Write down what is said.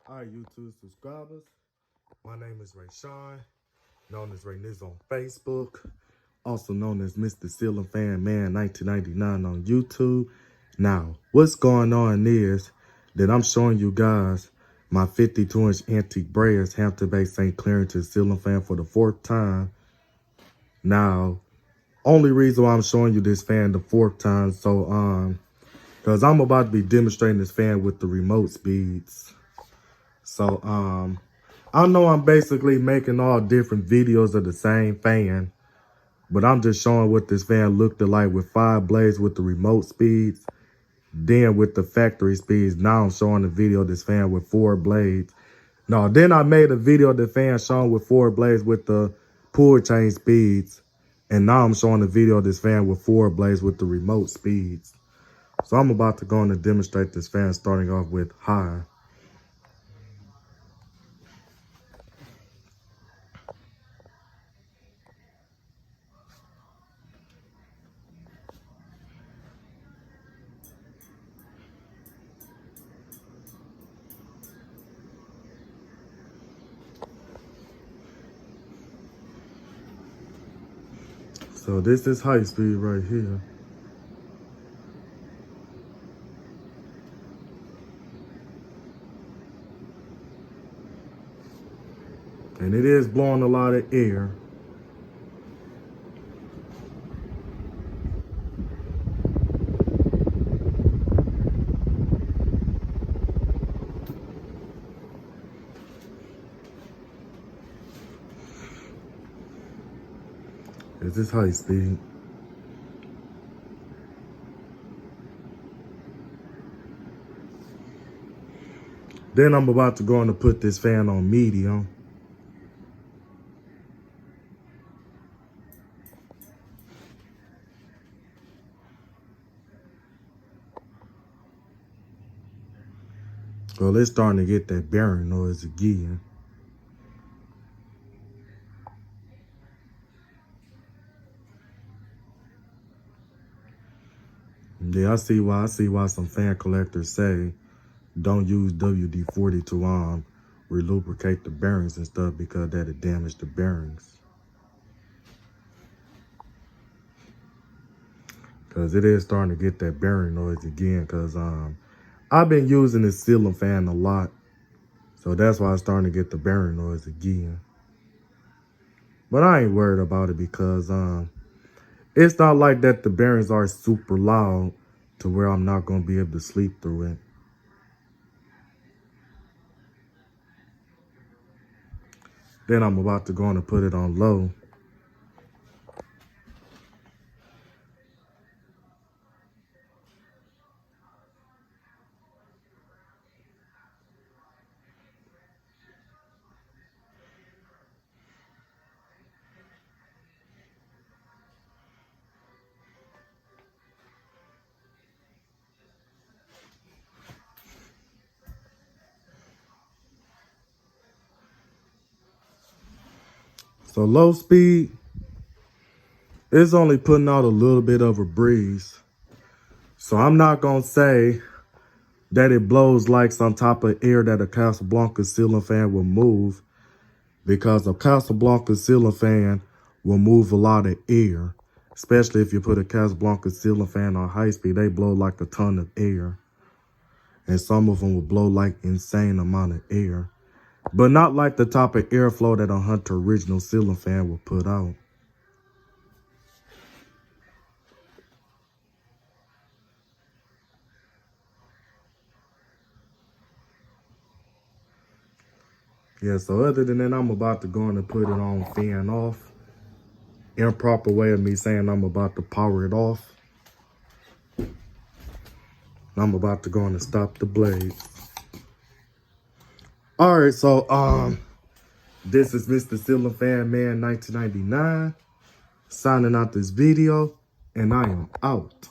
All right, YouTube subscribers. My name is Ray Sean, known as Ray Niz on Facebook, also known as Mr. Ceiling Fan Man 1999 on YouTube. Now, what's going on is that I'm showing you guys my 52-inch antique braids Hampton-based St. Clarington ceiling fan for the 4th time. Now, only reason why I'm showing you this fan the 4th time, because I'm about to be demonstrating this fan with the remote speeds. So, I know I'm basically making all different videos of the same fan, but I'm just showing what this fan looked like with 5 blades with the remote speeds, then with the factory speeds. Now I'm showing the video of this fan with 4 blades. No, then I made a video of the fan showing with 4 blades with the pull chain speeds, and now I'm showing the video of this fan with 4 blades with the remote speeds. So I'm about to go on and demonstrate this fan starting off with high. So this is high speed right here. And it is blowing a lot of air. This is high speed. Then I'm about to go on to put this fan on medium. Well, it's starting to get that bearing noise again. Yeah, I see why some fan collectors say don't use WD-40 to relubricate the bearings and stuff, because that'll damage the bearings. Cause it is starting to get that bearing noise again. Cause I've been using this ceiling fan a lot, so that's why I'm starting to get the bearing noise again. But I ain't worried about it, because it's not like that the bearings are super loud to where I'm not gonna be able to sleep through it. Then I'm about to go on and put it on low. So low speed, it's only putting out a little bit of a breeze. So I'm not gonna say that it blows like some type of air that a Casablanca ceiling fan will move, because a Casablanca ceiling fan will move a lot of air, especially if you put a Casablanca ceiling fan on high speed. They blow like a ton of air, and some of them will blow like insane amount of air, but not like the type of airflow that a Hunter original ceiling fan will put out. Yeah, so other than that, I'm about to go in and put it on fan off. Improper way of me saying I'm about to power it off. I'm about to go in and stop the blade. All right, so this is Mr. Ceiling Fan Man 1999 signing out this video, and I am out.